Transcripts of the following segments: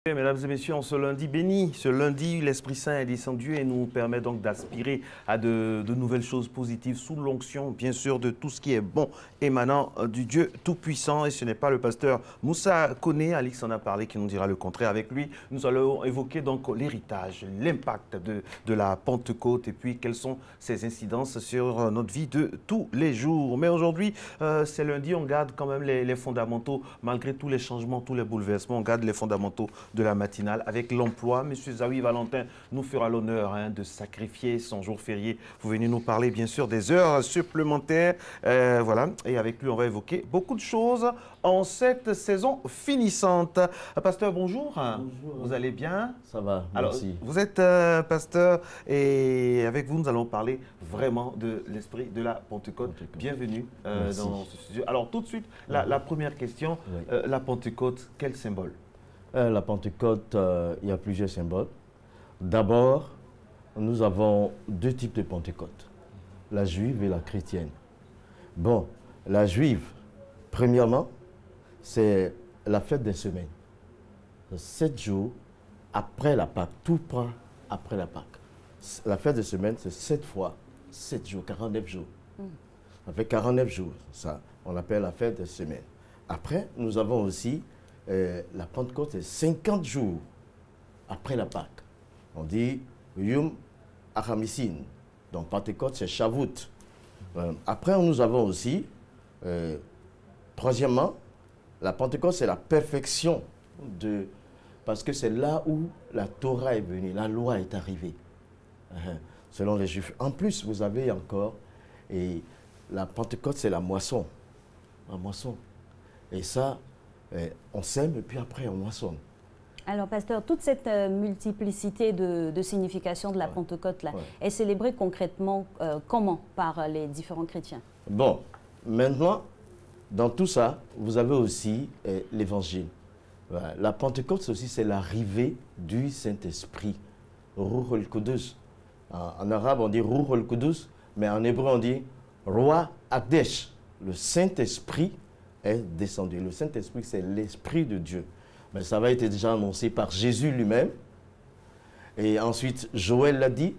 Mesdames et messieurs, en ce lundi béni, ce lundi, l'Esprit Saint est descendu et nous permet donc d'aspirer à de nouvelles choses positives sous l'onction, bien sûr, de tout ce qui est bon émanant du Dieu Tout-Puissant. Et ce n'est pas le pasteur Moussa Koné, Alix en a parlé, qui nous dira le contraire. Avec lui, nous allons évoquer donc l'héritage, l'impact de la Pentecôte et puis quelles sont ses incidences sur notre vie de tous les jours. Mais aujourd'hui, c'est lundi, on garde quand même les fondamentaux, malgré tous les changements, tous les bouleversements, on garde les fondamentaux de la matinale avec l'emploi. Monsieur Zawi Valentin nous fera l'honneur de sacrifier son jour férié. Vous venez nous parler bien sûr des heures supplémentaires. Voilà, et avec lui on va évoquer beaucoup de choses en cette saison finissante. Pasteur, bonjour. Bonjour. Vous allez bien? Ça va, Alors, merci. vous êtes pasteur et avec vous nous allons parler vraiment de l'esprit de la Pentecôte. Bienvenue dans ce studio. Alors tout de suite, la première question, la Pentecôte, quel symbole? La Pentecôte, il y a plusieurs symboles. D'abord, nous avons deux types de Pentecôte, la juive et la chrétienne. Bon, la juive, premièrement, c'est la fête des semaines. 7 jours après la Pâque, tout prend après la Pâque. La fête des semaines, c'est 7 fois 7 jours, 49 jours. Ça fait 49 jours, ça, on appelle la fête des semaines. Après, nous avons aussi la Pentecôte, c'est 50 jours après la Pâque. On dit Yom Hachamisin. Donc Pentecôte, c'est Shavuot. Après, nous avons aussi, troisièmement, la Pentecôte, c'est la perfection parce que c'est là où la Torah est venue, la loi est arrivée, selon les Juifs. En plus, vous avez encore, et la Pentecôte, c'est la moisson. La moisson. Et ça, on sème et puis après on moissonne. Alors, pasteur, toute cette multiplicité de significations de la Pentecôte là, est célébrée concrètement comment par les différents chrétiens? Bon, maintenant, dans tout ça, vous avez aussi l'évangile. Voilà. La Pentecôte aussi, c'est l'arrivée du Saint-Esprit, Ruh al-Qudus. En arabe, on dit Ruh al-Qudus, mais en hébreu, on dit Roi Akdesh. Le Saint-Esprit est descendu. Le Saint-Esprit, c'est l'Esprit de Dieu. Mais ça va être déjà annoncé par Jésus lui-même. Et ensuite, Joël l'a dit.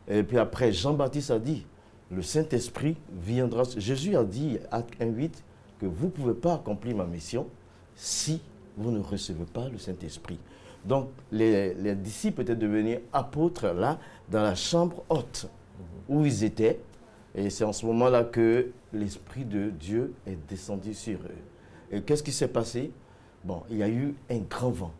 Et puis après, Jean-Baptiste a dit, le Saint-Esprit viendra. Jésus a dit, acte 1:8, que vous ne pouvez pas accomplir ma mission si vous ne recevez pas le Saint-Esprit. Donc, les disciples étaient devenus apôtres là, dans la chambre haute où ils étaient. Et c'est en ce moment-là que l'Esprit de Dieu est descendu sur eux. Et qu'est-ce qui s'est passé? Bon, il y a eu un grand vent,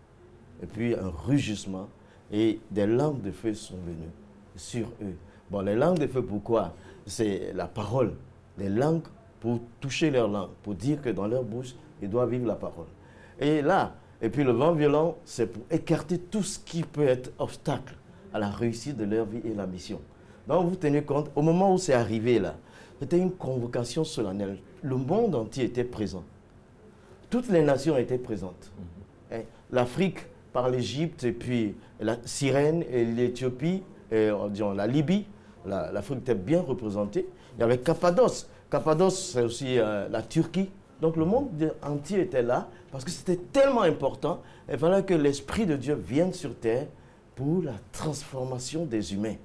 et puis un rugissement, et des langues de feu sont venues sur eux. Bon, les langues de feu, pourquoi? C'est la parole. Les langues pour toucher leur langue, pour dire que dans leur bouche, ils doivent vivre la parole. Et là, et puis le vent violent, c'est pour écarter tout ce qui peut être obstacle à la réussite de leur vie et la mission. Donc, vous tenez compte, au moment où c'est arrivé là, c'était une convocation solennelle. Le monde entier était présent. Toutes les nations étaient présentes. L'Afrique par l'Égypte, et puis la Cyrène et l'Éthiopie, et la Libye, l'Afrique était bien représentée. Il y avait Cappadoce. Cappadoce, c'est aussi la Turquie. Donc le monde entier était là parce que c'était tellement important. Il fallait que l'Esprit de Dieu vienne sur terre pour la transformation des humains.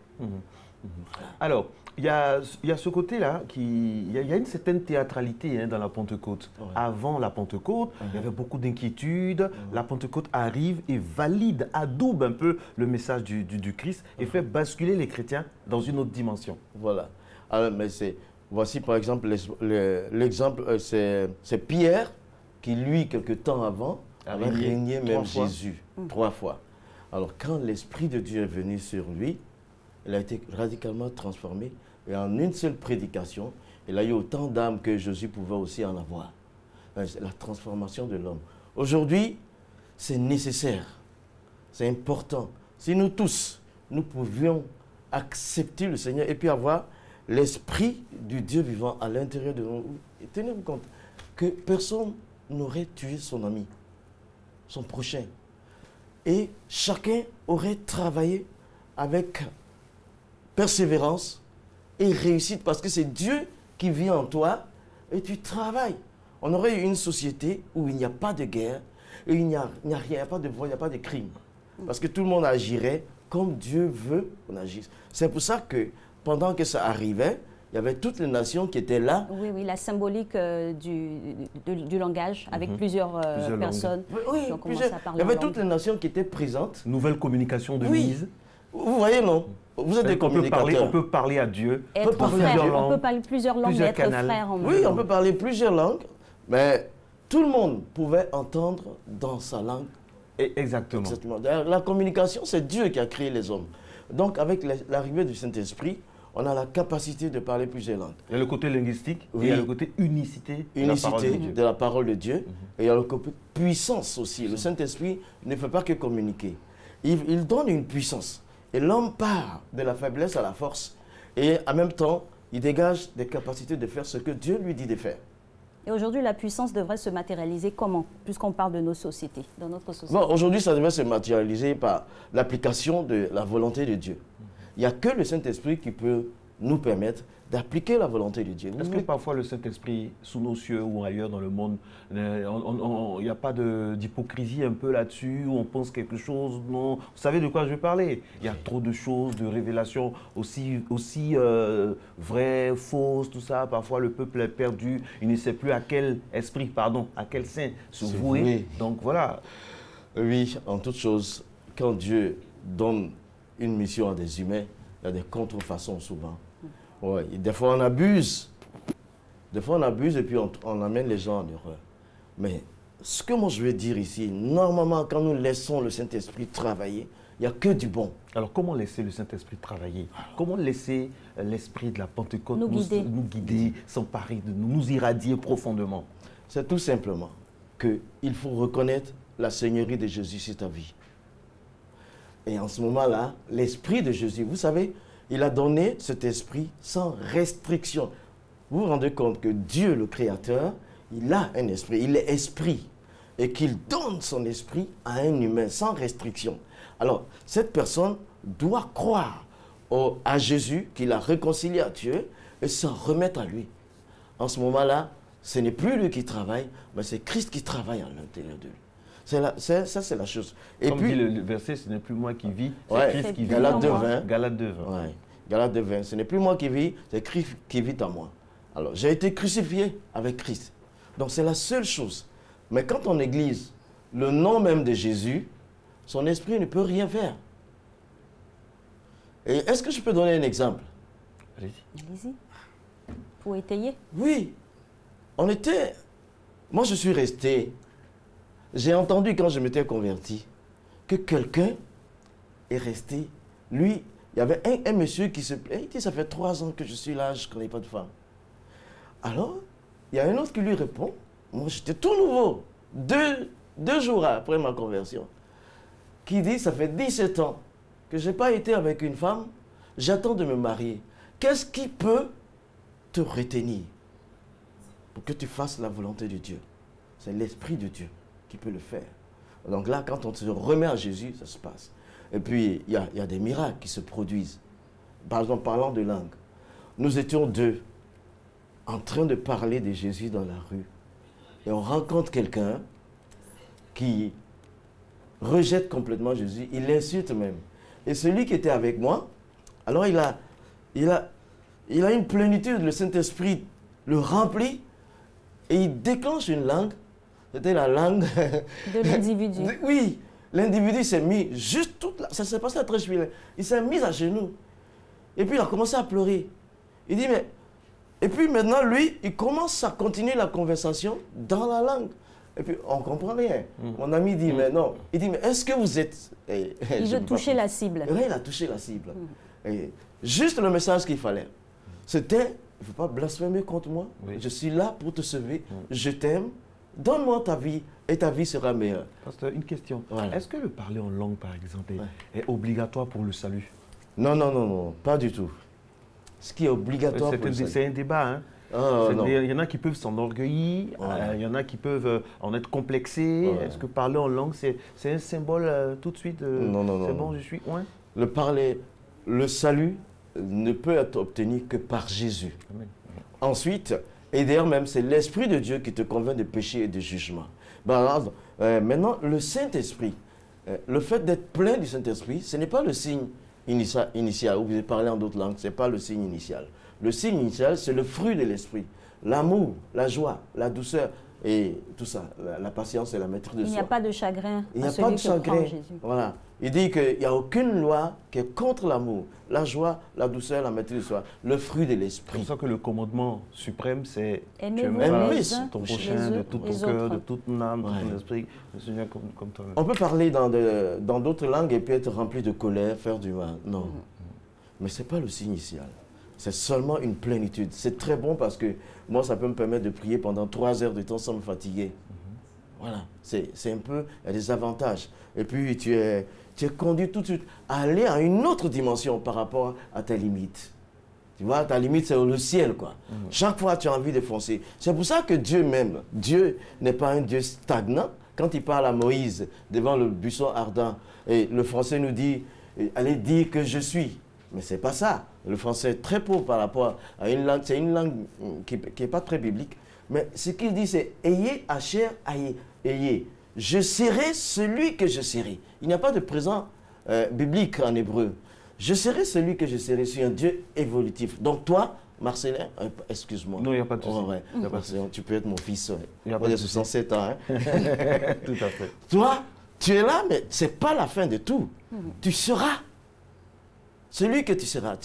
Alors, il y a ce côté-là, il y a une certaine théâtralité dans la Pentecôte. Avant la Pentecôte, il y avait beaucoup d'inquiétudes. La Pentecôte arrive et valide, adoube un peu le message du Christ et fait basculer les chrétiens dans une autre dimension. Voilà. Alors, mais voici par exemple l'exemple, c'est Pierre qui, lui, quelque temps avant, avait régné même Jésus 3 fois. Alors, quand l'Esprit de Dieu est venu sur lui, il a été radicalement transformé. Et en une seule prédication, il a eu autant d'âmes que Jésus pouvait aussi en avoir. C'est la transformation de l'homme. Aujourd'hui, c'est nécessaire. C'est important. Si nous tous, nous pouvions accepter le Seigneur et puis avoir l'Esprit du Dieu vivant à l'intérieur de nous. Tenez-vous compte que personne n'aurait tué son ami, son prochain. Et chacun aurait travaillé avec persévérance et réussite, parce que c'est Dieu qui vit en toi et tu travailles. On aurait eu une société où il n'y a pas de guerre, Et il n'y a rien, il n'y a pas de vol, il n'y a pas de crime. Parce que tout le monde agirait comme Dieu veut qu'on agisse. C'est pour ça que pendant que ça arrivait, il y avait toutes les nations qui étaient là. Oui, oui, la symbolique du langage avec plusieurs personnes. Oui, plusieurs. Il y avait toutes les nations qui étaient présentes. Nouvelle communication de mise. Vous voyez, non? Vous êtes des communicateurs. On peut parler à Dieu. Être frère, on peut parler plusieurs langues, être frère en même temps. Oui, on peut parler plusieurs langues, mais tout le monde pouvait entendre dans sa langue. Exactement. Exactement. La communication, c'est Dieu qui a créé les hommes. Donc, avec l'arrivée du Saint-Esprit, on a la capacité de parler plusieurs langues. Il y a le côté linguistique, et il y a le côté unicité de la parole de Dieu. Et il y a le côté puissance aussi. Le Saint-Esprit ne fait pas que communiquer. Il donne une puissance. Et l'homme part de la faiblesse à la force. Et en même temps, il dégage des capacités de faire ce que Dieu lui dit de faire. Et aujourd'hui, la puissance devrait se matérialiser comment? Puisqu'on parle de nos sociétés, dans notre société. Bon, aujourd'hui, ça devrait se matérialiser par l'application de la volonté de Dieu. Il n'y a que le Saint-Esprit qui peut nous permettre d'appliquer la volonté de Dieu. Est-ce que parfois le Saint-Esprit, sous nos cieux ou ailleurs dans le monde, il n'y a pas d'hypocrisie un peu là-dessus, où on pense quelque chose? Non. Vous savez de quoi je veux parler? Il y a trop de choses, de révélations aussi vraies, fausses, tout ça. Parfois le peuple est perdu, il ne sait plus à quel esprit, pardon, à quel saint se vouer. Donc voilà. Oui, en toute chose, quand Dieu donne une mission à des humains, il y a des contrefaçons souvent. Ouais, des fois on abuse. Des fois on abuse et puis on amène les gens en erreur. Mais ce que moi je veux dire ici, normalement quand nous laissons le Saint-Esprit travailler, il n'y a que du bon. Alors comment laisser le Saint-Esprit travailler? Comment laisser l'Esprit de la Pentecôte nous guider, s'emparer de nous, nous irradier profondément? C'est tout simplement qu'il faut reconnaître la Seigneurie de Jésus sur ta vie. Et en ce moment-là, l'Esprit de Jésus, vous savez, il a donné cet esprit sans restriction. Vous vous rendez compte que Dieu, le Créateur, il a un esprit, il est esprit. Et qu'il donne son esprit à un humain sans restriction. Alors, cette personne doit croire à Jésus, qu'il a réconcilié à Dieu, et s'en remettre à lui. En ce moment-là, ce n'est plus lui qui travaille, mais c'est Christ qui travaille à l'intérieur de lui. Ça, c'est la chose. Et comme puis, dit le verset, ce n'est plus moi qui vis, c'est Christ qui vit. Galates 2:20. Galates 2:20. Ouais. Galates 2:20. Ce n'est plus moi qui vis, c'est Christ qui vit en moi. Alors, j'ai été crucifié avec Christ. Donc, c'est la seule chose. Mais quand on néglige le nom même de Jésus, son esprit ne peut rien faire. Et est-ce que je peux donner un exemple? Allez-y. Allez-y. Pour étayer. Oui. Moi, je suis resté. J'ai entendu quand je m'étais converti que quelqu'un est resté. Lui, il y avait un monsieur qui se plaît. Il dit, ça fait 3 ans que je suis là, je ne connais pas de femme. Alors, il y a un autre qui lui répond. Moi, j'étais tout nouveau. Deux jours après ma conversion. Qui dit, ça fait 17 ans que je n'ai pas été avec une femme. J'attends de me marier. Qu'est-ce qui peut te retenir pour que tu fasses la volonté de Dieu? C'est l'Esprit de Dieu qui peut le faire. Donc là, quand on se remet à Jésus, ça se passe. Et puis, il y a des miracles qui se produisent. Par exemple, parlant de langue. Nous étions 2 en train de parler de Jésus dans la rue. Et on rencontre quelqu'un qui rejette complètement Jésus. Il l'insulte même. Et celui qui était avec moi, alors il a une plénitude, le Saint-Esprit le remplit et il déclenche une langue. C'était la langue de l'individu. Oui, l'individu s'est mis juste toute ça s'est passé à Trècheville. Il s'est mis à genoux. Et puis il a commencé à pleurer. Il dit, mais... Et puis maintenant, lui, il commence à continuer la conversation dans la langue. Et puis, on ne comprend rien. Mon ami dit, mais non. Il dit, mais est-ce que vous êtes... Il veut toucher la cible. Oui, il a touché la cible. Et juste le message qu'il fallait. C'était, il ne faut pas blasphémer contre moi. Oui. Je suis là pour te sauver. Je t'aime. Donne-moi ta vie et ta vie sera meilleure. Pasteur, une question. Voilà. Est-ce que le parler en langue, par exemple, est obligatoire pour le salut? Non, non, non, non, pas du tout. Ce qui est obligatoire pour le salut. C'est un débat, hein? Il y en a qui peuvent s'enorgueillir, il y en a qui peuvent en être complexés. Est-ce que parler en langue, c'est un symbole tout de suite? Non, non, non. C'est bon, je suis loin. Le salut ne peut être obtenu que par Jésus. Amen. Ensuite, et d'ailleurs même, c'est l'Esprit de Dieu qui te convainc de péché et de jugement. Maintenant, le Saint-Esprit, le fait d'être plein du Saint-Esprit, ce n'est pas le signe initial, où vous parlez en d'autres langues, ce n'est pas le signe initial. Le signe initial, c'est le fruit de l'Esprit. L'amour, la joie, la douceur et tout ça, la patience et la maîtrise de soi. Il n'y a pas de chagrin. Il n'y a pas de chagrin. Voilà. Il dit qu'il n'y a aucune loi qui est contre l'amour, la joie, la douceur, la maîtrise de soi, le fruit de l'esprit. C'est pour ça que le commandement suprême, c'est aimer ton prochain de tout ton cœur, de toute ton âme, de tout ton esprit, le Seigneur comme toi-même. On peut parler dans d'autres langues et puis être rempli de colère, faire du mal. Non. Mais ce n'est pas le signe initial. C'est seulement une plénitude. C'est très bon parce que moi, ça peut me permettre de prier pendant 3 heures de temps sans me fatiguer. Voilà. C'est un peu, il y a des avantages. Et puis, tu es conduit tout de suite à aller à une autre dimension par rapport à tes limites. Tu vois, ta limite, c'est le ciel, quoi. Chaque fois, tu as envie de foncer. C'est pour ça que Dieu m'aime. Dieu n'est pas un Dieu stagnant. Quand il parle à Moïse devant le buisson ardent, et le français nous dit, allez dire que je suis. Mais ce n'est pas ça. Le français est très pauvre par rapport à une langue. C'est une langue qui n'est pas très biblique. Mais ce qu'il dit, c'est « ayez Asher, ayez ». Je serai celui que je serai. Il n'y a pas de présent biblique en hébreu. Je serai celui que je serai. Je suis un Dieu évolutif. Donc toi, Marcelin, excuse-moi. Non, il n'y a pas de souci. Tu peux être mon fils. Il y a pas de 67 ans. Hein? Tout à fait. Toi, tu es là, mais ce n'est pas la fin de tout. Tu seras. Celui que tu seras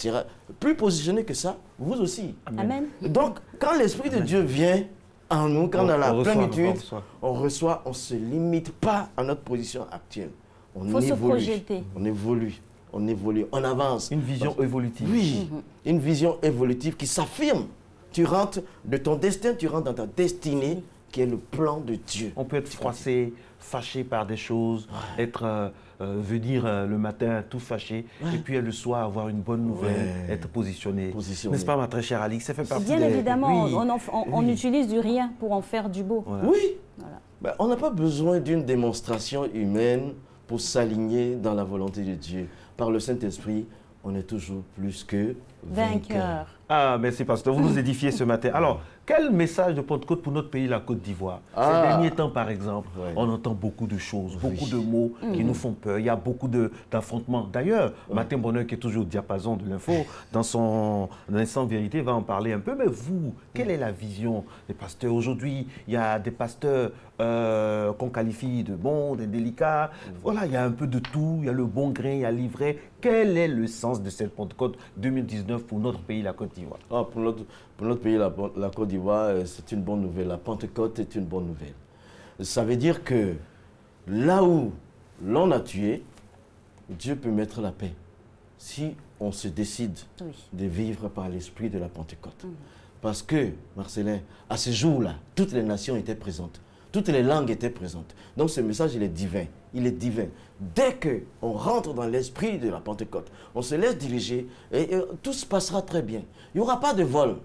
plus positionné que ça, vous aussi. Amen. Donc, quand l'Esprit de Dieu vient en nous, quand on a la plénitude, on reçoit, on ne se limite pas à notre position actuelle. On faut se projeter. On évolue, on avance. Une vision évolutive. Oui, une vision évolutive qui s'affirme. Tu rentres de ton destin, tu rentres dans ta destinée qui est le plan de Dieu. On peut être froissé, fâché par des choses, venir le matin tout fâché, et puis le soir avoir une bonne nouvelle, être positionné. N'est-ce pas, ma très chère Alix? Ça fait partie bien évidemment, on utilise du rien pour en faire du beau. Voilà. Oui. Voilà. Ben, on n'a pas besoin d'une démonstration humaine pour s'aligner dans la volonté de Dieu. Par le Saint-Esprit, on est toujours plus que vainqueur. Ah, merci, pasteur. Vous nous édifiez ce matin. Alors, quel message de Pentecôte pour notre pays, la Côte d'Ivoire? Ces derniers temps, par exemple, on entend beaucoup de choses, beaucoup de mots qui nous font peur. Il y a beaucoup d'affrontements. D'ailleurs, Martin Bonheur, qui est toujours au diapason de l'info, dans son instant vérité, va en parler un peu. Mais vous, quelle est la vision des pasteurs? Aujourd'hui, il y a des pasteurs qu'on qualifie de bons, de délicats. Voilà, il y a un peu de tout. Il y a le bon grain, il y a l'ivraie. Quel est le sens de cette Pentecôte 2019 pour notre pays, la Côte d'Ivoire? Pour notre pays, la Côte d'Ivoire, c'est une bonne nouvelle. La Pentecôte est une bonne nouvelle. Ça veut dire que là où l'on a tué, Dieu peut mettre la paix. Si on se décide de vivre par l'esprit de la Pentecôte. Parce que, Marcelin, à ce jour-là, toutes les nations étaient présentes. Toutes les langues étaient présentes. Donc ce message, il est divin. Il est divin. Dès qu'on rentre dans l'esprit de la Pentecôte, on se laisse diriger et tout se passera très bien. Il n'y aura pas de vol,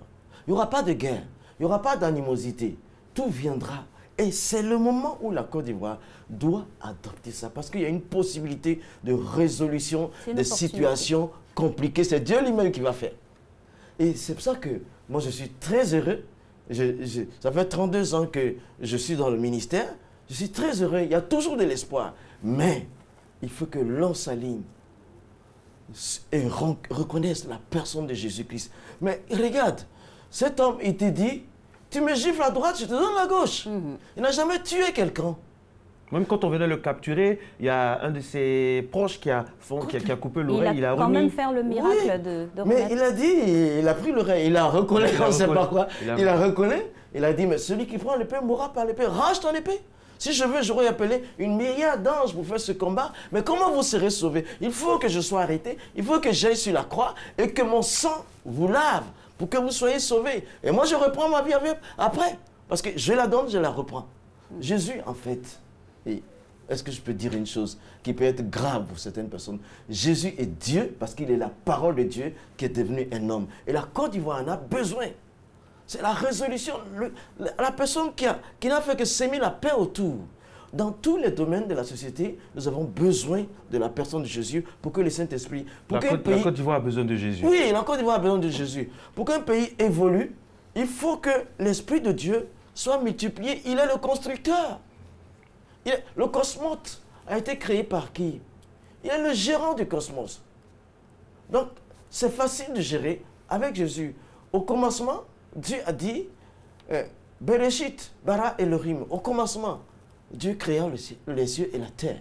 il n'y aura pas de guerre, il n'y aura pas d'animosité. Tout viendra. Et c'est le moment où la Côte d'Ivoire doit adopter ça. Parce qu'il y a une possibilité de résolution des situations compliquées. C'est Dieu lui-même qui va faire. Et c'est pour ça que moi, je suis très heureux. Ça fait 32 ans que je suis dans le ministère. Je suis très heureux. Il y a toujours de l'espoir. Mais il faut que l'on s'aligne et reconnaisse la personne de Jésus-Christ. Mais regarde, cet homme, il te dit, tu me gifles à droite, je te donne la gauche. Il n'a jamais tué quelqu'un. Même quand on venait le capturer, il y a un de ses proches qui a coupé l'oreille. Il a quand même fait le miracle de mais il a dit, il a pris l'oreille, il a reconnu, on ne sait pas quoi. Il a reconnu, il a dit, mais celui qui prend l'épée mourra par l'épée. Range ton épée. Si je veux, j'aurais appelé une myriade d'anges pour faire ce combat. Mais comment vous serez sauvés? Il faut que je sois arrêté, il faut que j'aille sur la croix et que mon sang vous lave pour que vous soyez sauvés. Et moi, je reprends ma vie après. Parce que je la donne, je la reprends. Jésus, en fait, est-ce que je peux dire une chose qui peut être grave pour certaines personnes? Jésus est Dieu parce qu'il est la parole de Dieu qui est devenu un homme. Et la Côte d'Ivoire en a besoin. C'est la résolution, la personne qui n'a fait que s'aimer la paix autour. Dans tous les domaines de la société, nous avons besoin de la personne de Jésus pour que le Saint-Esprit... La Côte d'Ivoire a besoin de Jésus. Oui, la Côte d'Ivoire a besoin de Jésus. Pour qu'un pays évolue, il faut que l'Esprit de Dieu soit multiplié. Il est le constructeur. Le cosmote a été créé par qui? Il est le gérant du cosmos. Donc, c'est facile de gérer avec Jésus. Au commencement, Dieu a dit, Bereshit, bara Elohim. Au commencement, Dieu créa les cieux et la terre.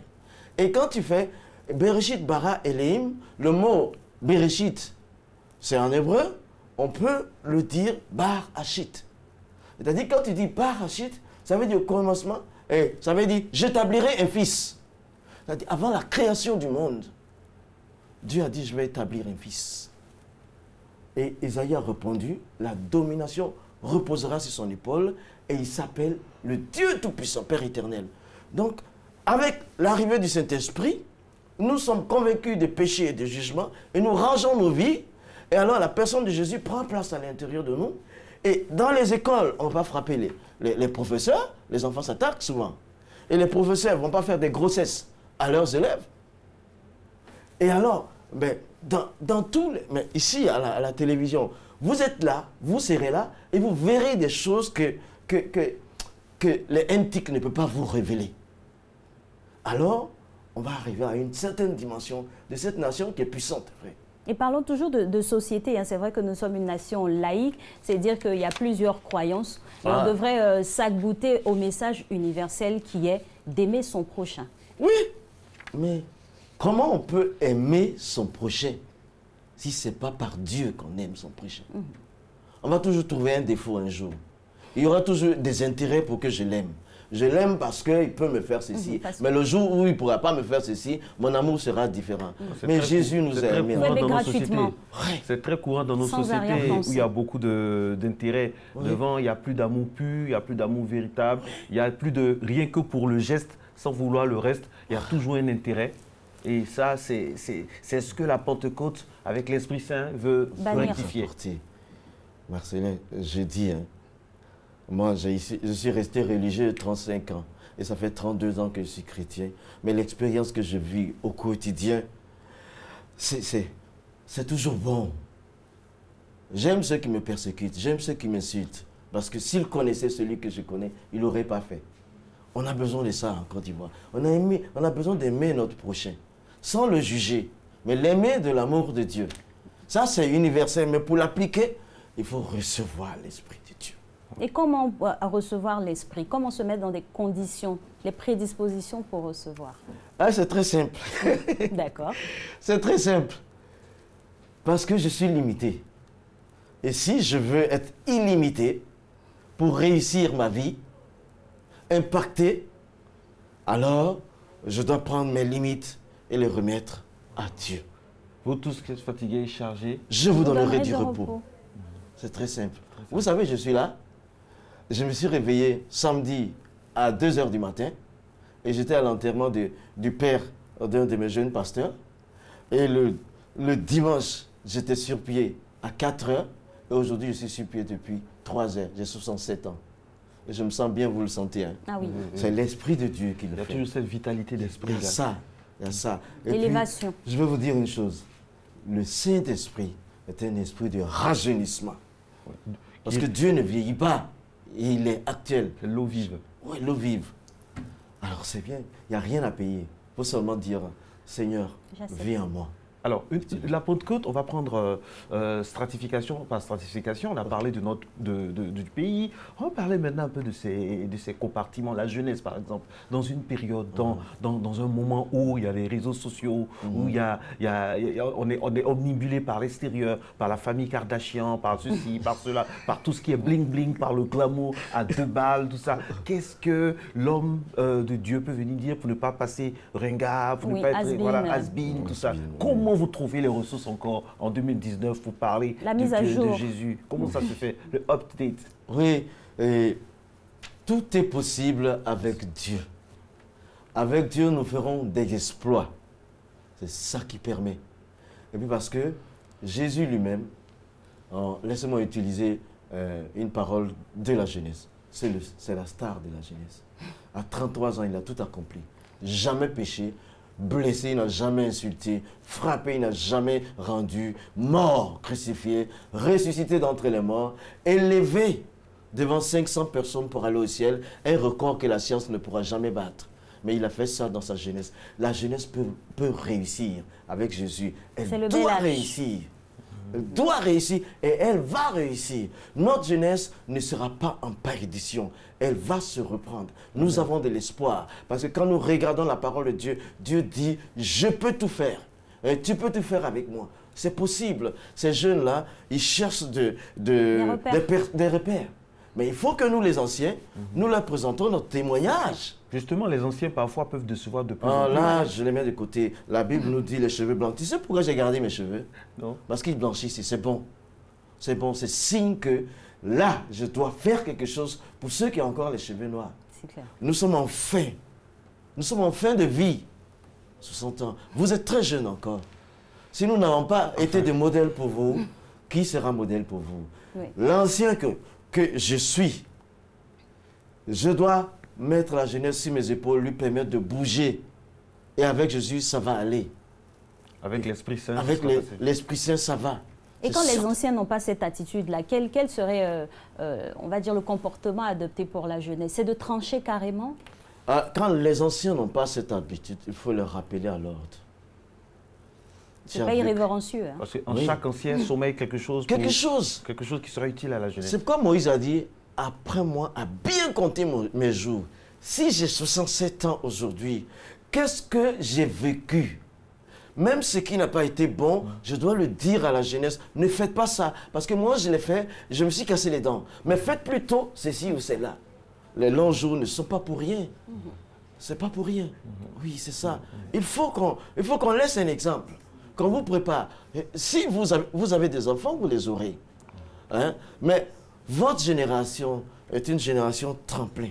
Et quand tu fais Bereshit, bara Elohim, le mot Bereshit, c'est en hébreu, on peut le dire bar hachit. C'est-à-dire, quand tu dis bar hachit, ça veut dire au commencement, et ça veut dire j'établirai un fils. C'est-à-dire, avant la création du monde, Dieu a dit, je vais établir un fils. Et Isaïe a répondu, la domination reposera sur son épaule, et il s'appelle le Dieu Tout-Puissant, Père éternel. Donc, avec l'arrivée du Saint-Esprit, nous sommes convaincus des péchés et des jugements, et nous rangeons nos vies, et alors la personne de Jésus prend place à l'intérieur de nous. Et dans les écoles, on va frapper les professeurs, les enfants s'attaquent souvent. Et les professeurs ne vont pas faire des grossesses à leurs élèves. Et alors, ben, dans tous les... Mais ici, à la télévision, vous êtes là, vous serez là, et vous verrez des choses que les NTIC ne peuvent pas vous révéler. Alors, on va arriver à une certaine dimension de cette nation qui est puissante. Vrai. Et parlons toujours de société. Hein. C'est vrai que nous sommes une nation laïque, c'est-à-dire qu'il y a plusieurs croyances. Et on devrait s'agoûter au message universel qui est d'aimer son prochain. Oui, mais comment on peut aimer son prochain si ce n'est pas par Dieu qu'on aime son prochain? On va toujours trouver un défaut un jour. Il y aura toujours des intérêts pour que je l'aime. Je l'aime parce qu'il peut me faire ceci. Mais le jour où il ne pourra pas me faire ceci, mon amour sera différent. Mais Jésus nous a aimés. Gratuitement. C'est très courant dans nos sociétés où il y a beaucoup d'intérêt devant. Il n'y a plus d'amour pur, il n'y a plus d'amour véritable. Il n'y a plus de rien que pour le geste, sans vouloir le reste. Il y a toujours un intérêt. Et ça, c'est ce que la Pentecôte, avec l'Esprit Saint, veut rectifier. Marcelin, je dis... Moi, je suis resté religieux 35 ans et ça fait 32 ans que je suis chrétien. Mais l'expérience que je vis au quotidien, c'est toujours bon. J'aime ceux qui me persécutent, j'aime ceux qui m'insultent. Parce que s'ils connaissaient celui que je connais, ils ne l'auraient pas fait. On a besoin de ça en Côte d'Ivoire. On a besoin d'aimer notre prochain, sans le juger, mais l'aimer de l'amour de Dieu. Ça, c'est universel, mais pour l'appliquer, il faut recevoir l'Esprit de Dieu. Et comment recevoir l'Esprit? Comment se mettre dans des conditions, les prédispositions pour recevoir? Ah, c'est très simple. D'accord. C'est très simple. Parce que je suis limité. Et si je veux être illimité pour réussir ma vie, impacter, alors je dois prendre mes limites et les remettre à Dieu. Vous tous qui êtes fatigués et chargés, je vous donnerai du repos. C'est très simple. Vous savez, je suis là. Je me suis réveillé samedi à 2 h du matin et j'étais à l'enterrement du père d'un de mes jeunes pasteurs. Et le dimanche, j'étais sur pied à 4 h et aujourd'hui, je suis sur pied depuis 3 h. J'ai 67 ans. Et je me sens bien, vous le sentez. Hein? Ah oui. C'est l'Esprit de Dieu qui le fait. Il y a toujours cette vitalité d'esprit. Il y a ça. Il y a ça. Élévation. Je vais vous dire une chose. Le Saint-Esprit est un esprit de rajeunissement. Parce que Dieu ne vieillit pas. Il est actuel. C'est l'eau vive. Oui, l'eau vive. Alors c'est bien. Il n'y a rien à payer. Il faut seulement dire, Seigneur, viens en moi. Alors, la Pentecôte, on va prendre stratification par stratification. On a parlé du pays. On va parler maintenant un peu de ces compartiments. La jeunesse, par exemple, dans une période, dans un moment où il y a les réseaux sociaux, où on est omnibulé par l'extérieur, par la famille Kardashian, par ceci, par cela, par tout ce qui est bling-bling, par le glamour à 2 balles, tout ça. Qu'est-ce que l'homme de Dieu peut venir dire pour ne pas passer ringard, pour ne pas être has-been, tout ça? Comment vous trouvez les ressources encore en 2019 pour parler de Jésus? Comment ça se fait, le update? Oui, tout est possible avec Dieu. Avec Dieu, nous ferons des exploits. C'est ça qui permet. Et puis parce que Jésus lui-même, laissez-moi utiliser une parole de la jeunesse. C'est la star de la jeunesse. À 33 ans, il a tout accompli. Jamais péché. Blessé, il n'a jamais insulté. Frappé, il n'a jamais rendu. Mort, crucifié. Ressuscité d'entre les morts. Élevé devant 500 personnes pour aller au ciel. Un record que la science ne pourra jamais battre. mais il a fait ça dans sa jeunesse. La jeunesse peut réussir avec Jésus. Elle C'est le doit bel âge. réussir. Elle doit réussir et elle va réussir. Notre jeunesse ne sera pas en perdition. Elle va se reprendre. Nous avons de l'espoir. Parce que quand nous regardons la parole de Dieu, Dieu dit, je peux tout faire. Et tu peux tout faire avec moi. C'est possible. Ces jeunes-là, ils cherchent des repères. Mais il faut que nous, les anciens, nous leur présentons notre témoignage. Justement, les anciens parfois peuvent décevoir de plus Ah, en plus. là, je les mets de côté. La Bible nous dit les cheveux blancs. Tu sais pourquoi j'ai gardé mes cheveux? Non. Parce qu'ils blanchissent et c'est bon. C'est bon, c'est signe que là, je dois faire quelque chose pour ceux qui ont encore les cheveux noirs. C'est clair. Nous sommes en fin. Nous sommes en fin de vie. 60 ans. Vous êtes très jeune encore. Si nous n'avons pas été de modèle pour vous, qui sera modèle pour vous? Oui. L'ancien que je suis, je dois mettre la jeunesse sur mes épaules, lui permettre de bouger. Et avec Jésus, ça va aller. Avec l'Esprit Saint. Avec ça va passer. l'Esprit Saint, ça va. Et C'est quand les sûr. anciens n'ont pas cette attitude-là, quel serait, on va dire, le comportement adopté pour la jeunesse? C'est de trancher carrément? Ah, quand les anciens n'ont pas cette habitude, il faut leur rappeler à l'ordre. C'est pas irrévérencieux. Hein? Parce qu'en Oui. chaque ancien sommeille quelque chose, Quelque chose. quelque chose qui sera utile à la jeunesse. C'est pourquoi Moïse a dit, après moi, à bien compter mes jours. Si j'ai 67 ans aujourd'hui, qu'est-ce que j'ai vécu? Même ce qui n'a pas été bon, je dois le dire à la jeunesse. Ne faites pas ça. Parce que moi, je l'ai fait, je me suis cassé les dents. Mais faites plutôt ceci ou cela. Les longs jours ne sont pas pour rien. C'est pas pour rien. Oui, c'est ça. Il faut qu'on laisse un exemple. Qu'on vous prépare. Si vous avez des enfants, vous les aurez. Hein? Mais votre génération est une génération tremplin.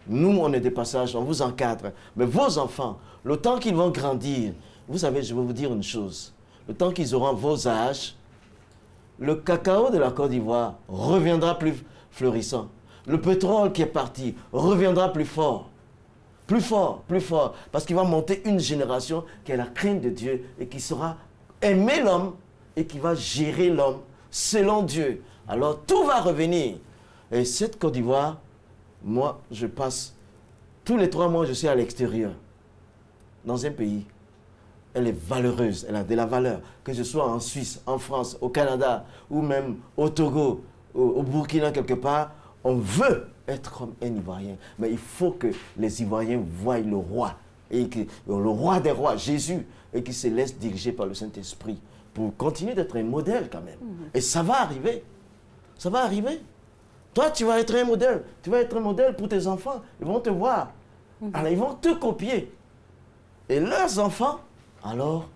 Nous, on est des passages, on vous encadre. Mais vos enfants, le temps qu'ils vont grandir, vous savez, je vais vous dire une chose. Le temps qu'ils auront vos âges, le cacao de la Côte d'Ivoire reviendra plus fleurissant. Le pétrole qui est parti reviendra plus fort. Plus fort, plus fort. Parce qu'il va monter une génération qui a la crainte de Dieu et qui saura aimer l'homme et qui va gérer l'homme selon Dieu. Alors tout va revenir. Et cette Côte d'Ivoire, moi, je passe tous les 3 mois, je suis à l'extérieur, dans un pays. Elle est valeureuse, elle a de la valeur. Que je sois en Suisse, en France, au Canada, ou même au Togo, au Burkina, quelque part, on veut être comme un Ivoirien. Mais il faut que les Ivoiriens voient le roi, et le roi des rois, Jésus, et qu'ils se laissent diriger par le Saint-Esprit pour continuer d'être un modèle quand même. Et ça va arriver. Ça va arriver. Toi, tu vas être un modèle. Tu vas être un modèle pour tes enfants. Ils vont te voir. Alors, ils vont te copier. Et leurs enfants, alors,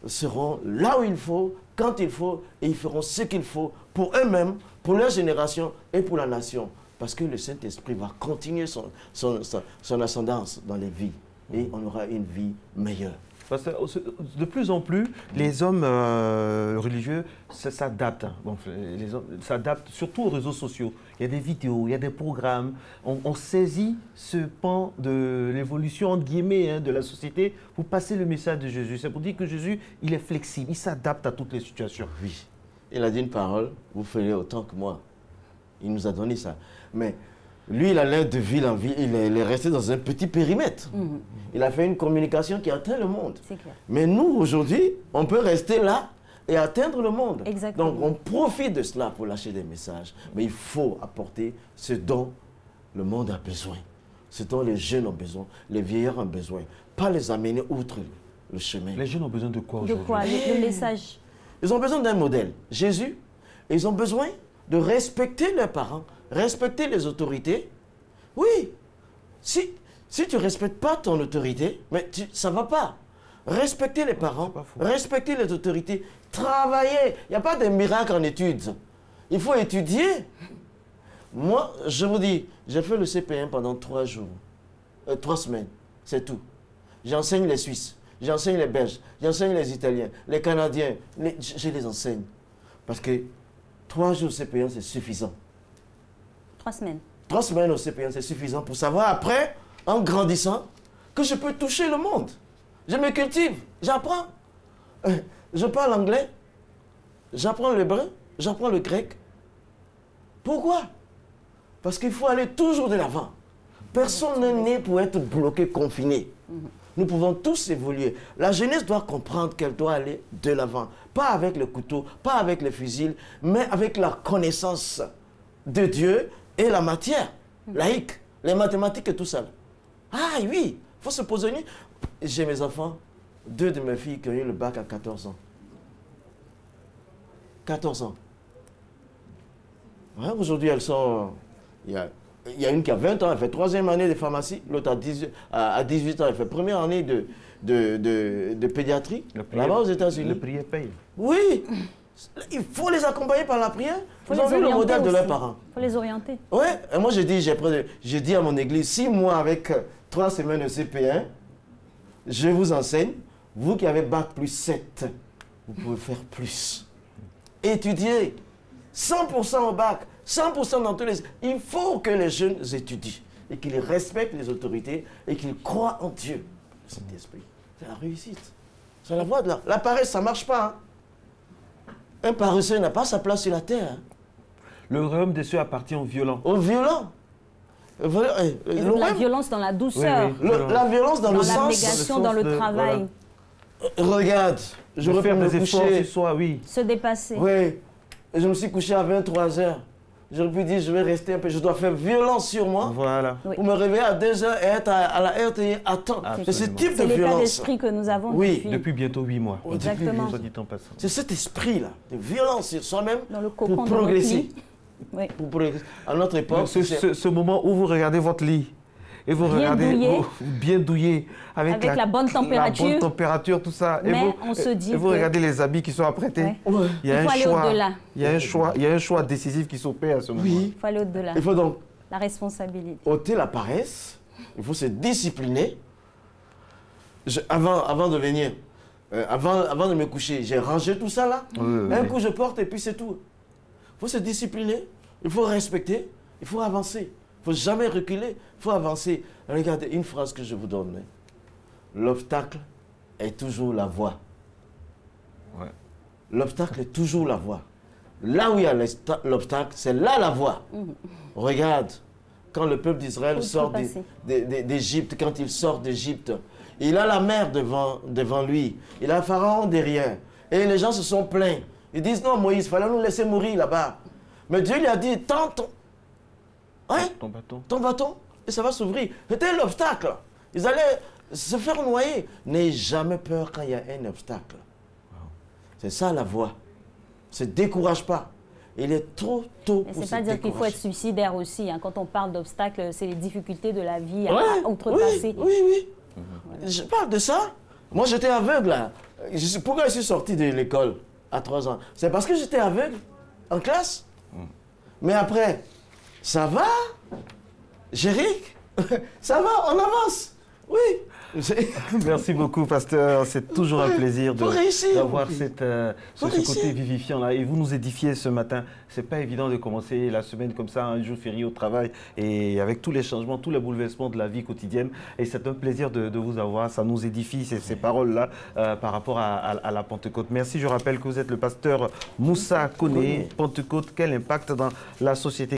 seront là où il faut, quand il faut, et ils feront ce qu'il faut pour eux-mêmes, pour leur génération et pour la nation. Parce que le Saint-Esprit va continuer son ascendance dans les vies. Et on aura une vie meilleure. Parce que de plus en plus, les hommes religieux s'adaptent. Hein. Bon, les hommes s'adaptent surtout aux réseaux sociaux. Il y a des vidéos, il y a des programmes. On saisit ce pan de l'évolution, entre guillemets, hein, de la société pour passer le message de Jésus. C'est pour dire que Jésus, il est flexible, il s'adapte à toutes les situations. Oui. Il a dit une parole, vous ferez autant que moi. Il nous a donné ça. Mais lui, il a l'air de ville en ville, il est resté dans un petit périmètre. Il a fait une communication qui atteint le monde. C'est clair. Mais nous, aujourd'hui, on peut rester là et atteindre le monde. Exactement. Donc, on profite de cela pour lâcher des messages. Mais il faut apporter ce dont le monde a besoin. Ce dont les jeunes ont besoin, les vieillards ont besoin. Pas les amener outre le chemin. Les jeunes ont besoin de quoi De aujourd'hui? quoi? Le message. Ils ont besoin d'un modèle, Jésus. Et ils ont besoin de respecter leurs parents, respecter les autorités. Oui, si tu ne respectes pas ton autorité, mais ça ne va pas. Respecter les parents, pas faux. respecter les autorités, travailler. Il n'y a pas de miracle en études. Il faut étudier. Moi, je vous dis, j'ai fait le CP1 pendant 3 jours, 3 semaines, c'est tout. J'enseigne les Suisses, j'enseigne les Belges, j'enseigne les Italiens, les Canadiens, je les enseigne. Parce que 3 jours CP1, c'est suffisant. 3 semaines. 3 semaines au CP1, c'est suffisant pour savoir après, en grandissant, que je peux toucher le monde. Je me cultive, j'apprends. Je parle anglais, j'apprends l'hébreu, j'apprends le grec. Pourquoi? Parce qu'il faut aller toujours de l'avant. Personne n'est né pour être bloqué, confiné. Nous pouvons tous évoluer. La jeunesse doit comprendre qu'elle doit aller de l'avant. Pas avec le couteau, pas avec les fusils, mais avec la connaissance de Dieu et la matière laïque, les mathématiques et tout ça. Ah oui, il faut se poser. J'ai mes enfants, 2 de mes filles qui ont eu le bac à 14 ans. 14 ans. Ouais, aujourd'hui, elles sont... Il y a une qui a 20 ans, elle fait 3e année de pharmacie. L'autre à 18 ans, elle fait 1re année de pédiatrie. Là-bas aux États-Unis. Le prix est payé. Oui, il faut les accompagner par la prière. Il Ils ont vu le modèle de leurs parents. Il faut les orienter. Oui, et moi j'ai dit à mon église, 6 mois avec 3 semaines de CP1, je vous enseigne, vous qui avez bac plus 7, vous pouvez faire plus. Étudier, 100% au bac, 100% dans tous les... Il faut que les jeunes étudient et qu'ils respectent les autorités et qu'ils croient en Dieu. Cet esprit, c'est la réussite. C'est la voie de la paresse, ça ne marche pas. Hein. Un paresseux n'a pas sa place sur la terre. Hein. Le royaume des cieux appartient aux violents. Aux violents. La violence dans la douceur. Oui, oui. La violence dans le sens... L'abnégation, dans le travail. Voilà. Regarde, je faire reprends des me efforts coucher. sur soi, oui. Se dépasser. Oui, je me suis couché à 23 h. J'aurais pu dire, je vais rester un peu, je dois faire violence sur moi. Voilà. Oui. Pour me réveiller à 2 h et être à la RTI à temps. C'est ce type de C'est l'état violence. d'esprit que nous avons Depuis bientôt 8 mois. Exactement. Soit dit en passant. C'est cet esprit-là, de violence sur soi-même dans le pour cocon de progresser. notre lit. Oui. Pour progresser. À notre époque, Ce moment où vous regardez votre lit et vous Bien regardez douillé. bien douillé avec la bonne température. La bonne température, tout ça. Mais on se dit et vous que- regardez les habits qui sont apprêtés. Ouais. Ouais. Il y a Il faut un aller choix. au-delà. Il y a un choix décisif qui s'opère à ce moment. Oui. Il faut aller au-delà. Il faut donc La responsabilité. ôter la paresse, il faut se discipliner. Avant de venir, avant de me coucher, j'ai rangé tout ça là. Un coup je porte et puis c'est tout. Il faut se discipliner, il faut respecter, il faut avancer. Il ne faut jamais reculer, il faut avancer. Regardez une phrase que je vous donne. L'obstacle est toujours la voie. Ouais. L'obstacle est toujours la voie. Là où il y a l'obstacle, c'est là la voie. Regarde, quand le peuple d'Israël sort d'Égypte, quand il sort d'Égypte, il a la mer devant lui, il a Pharaon derrière. Et les gens se sont plaints. Ils disent, non Moïse, il fallait nous laisser mourir là-bas. Mais Dieu lui a dit, tends ton bâton, et ça va s'ouvrir. C'était l'obstacle. Ils allaient se faire noyer. N'aie jamais peur quand il y a un obstacle. C'est ça la voie. Ne se décourage pas. Il est trop tôt pour se décourager. C'est pas dire qu'il faut être suicidaire aussi. Hein. Quand on parle d'obstacles, c'est les difficultés de la vie à outrepasser. Oui. Je parle de ça. Moi, j'étais aveugle là. Pourquoi je suis sorti de l'école à 3 ans? C'est parce que j'étais aveugle en classe. Mais après, ça va, Jéric? Ça va, on avance. Oui. Merci beaucoup, pasteur. C'est toujours un plaisir d'avoir ce côté vivifiant là. Et vous nous édifiez ce matin. C'est pas évident de commencer la semaine comme ça, un jour férié au travail, et avec tous les changements, tous les bouleversements de la vie quotidienne. Et c'est un plaisir de vous avoir. Ça nous édifie ces paroles-là par rapport à la Pentecôte. Merci. Je rappelle que vous êtes le pasteur Moussa Koné. Pentecôte, quel impact dans la société?